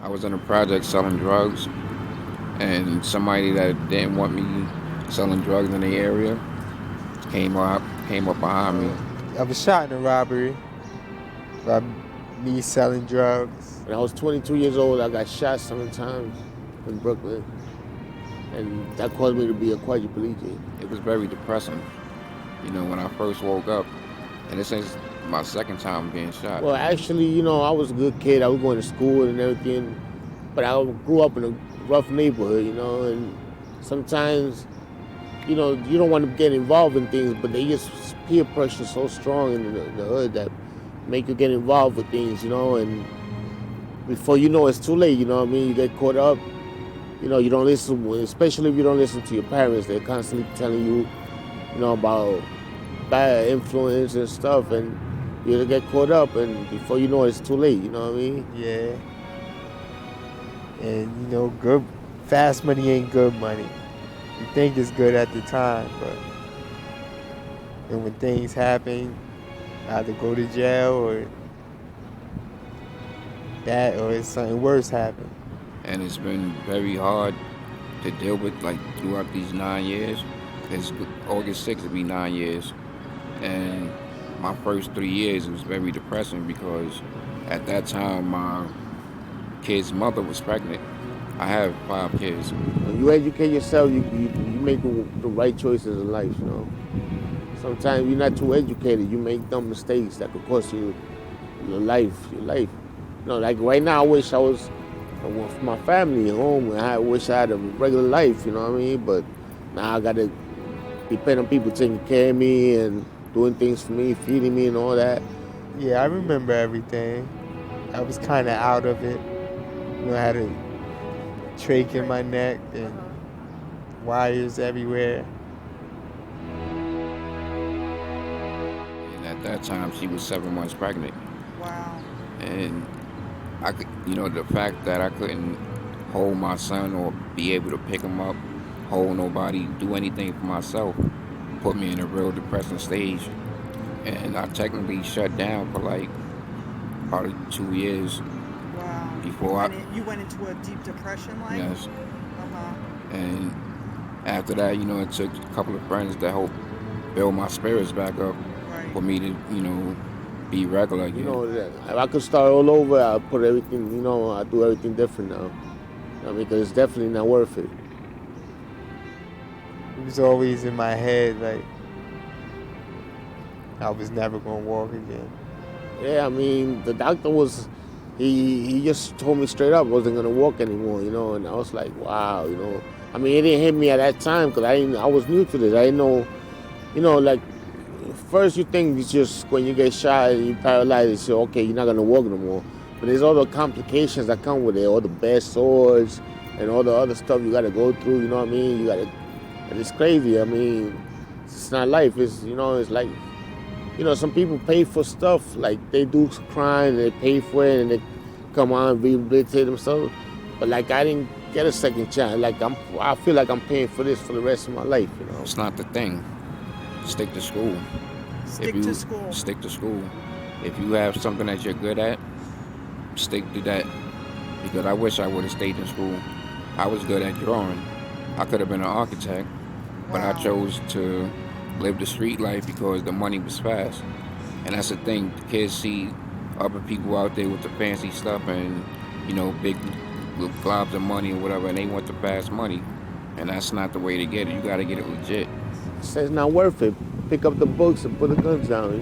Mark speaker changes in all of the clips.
Speaker 1: I was in a project selling drugs, and somebody that didn't want me selling drugs in the area came up behind me.
Speaker 2: I was shot in a robbery by me selling drugs.
Speaker 3: When I was 22 years old, I got shot 7 times in Brooklyn, and that caused me to be a quadriplegic.
Speaker 1: It was very depressing, when I first woke up, and this is my second time being shot.
Speaker 3: Well, actually, I was a good kid. I was going to school and everything, but I grew up in a rough neighborhood, and sometimes, you don't want to get involved in things, but they just peer pressure so strong in the hood that make you get involved with things, and before you know it's too late, you know what I mean? You get caught up, you don't listen, especially if you don't listen to your parents. They're constantly telling you, about bad influence and stuff, and you get caught up, and before you know it, it's too late, you know what I mean?
Speaker 2: Yeah. And good, fast money ain't good money. You think it's good at the time, but and when things happen, either go to jail or that, or it's something worse happen.
Speaker 1: And it's been very hard to deal with, like, throughout these 9 years. It's August 6th will be 9 years, and my first 3 years it was very depressing because at that time my kid's mother was pregnant. I have 5 kids.
Speaker 3: When you educate yourself, you make the right choices in life, Sometimes you're not too educated, you make dumb mistakes that could cost you your life. Like right now, I wish I was with my family at home, and I wish I had a regular life, you know what I mean? But now I gotta depend on people taking care of me and doing things for me, feeding me and all that.
Speaker 2: Yeah, I remember everything. I was kind of out of it. I had a trach in my neck and wires everywhere.
Speaker 1: And at that time she was 7 months pregnant.
Speaker 4: Wow.
Speaker 1: And I could, the fact that I couldn't hold my son or be able to pick him up, hold nobody, do anything for myself, put me in a real depressing stage. And I technically shut down for like probably 2 years
Speaker 4: Wow.
Speaker 1: before
Speaker 4: You went into a deep depression, like?
Speaker 1: yes.
Speaker 4: Uh-huh.
Speaker 1: And after that, it took a couple of friends to help build my spirits back up
Speaker 4: Right.
Speaker 1: for me to, be regular again.
Speaker 3: If I could start all over, I'll put everything, I'll do everything different now. Because it's definitely not worth it.
Speaker 2: It was always in my head, like, I was never going to walk again.
Speaker 3: Yeah, I mean, the doctor he just told me straight up I wasn't going to walk anymore, and I was like, wow, I mean, it didn't hit me at that time because I was new to this. I didn't know, like, first you think it's just when you get shot and you're paralyzed, you say, okay, you're not going to walk no more. But there's all the complications that come with it, all the bad sores and all the other stuff you got to go through, you know what I mean? It's crazy. I mean, it's not life. It's like, some people pay for stuff, like they do crime and they pay for it and they come on and rehabilitate themselves. But like I didn't get a second chance. Like I feel like I'm paying for this for the rest of my life.
Speaker 1: It's not the thing. Stick to school.
Speaker 4: Stick to school.
Speaker 1: Stick to school. If you have something that you're good at, stick to that. Because I wish I would have stayed in school. I was good at drawing. I could have been an architect, but I chose to live the street life because the money was fast. And that's the thing. The kids see other people out there with the fancy stuff and, big globs of money or whatever, and they want the fast money. And that's not the way to get it. You got to get it legit.
Speaker 3: It's not worth it. Pick up the books and put the guns down,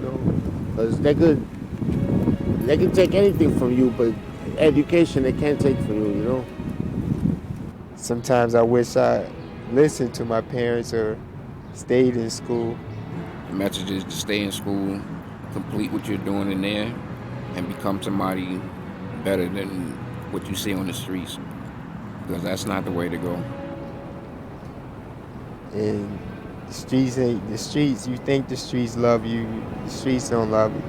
Speaker 3: because they can take anything from you, but education they can't take from you,
Speaker 2: Sometimes I wish I listened to my parents or stayed in school.
Speaker 1: The message is to stay in school, complete what you're doing in there, and become somebody better than what you see on the streets. Because that's not the way to go.
Speaker 2: And the streets, you think the streets love you, the streets don't love you.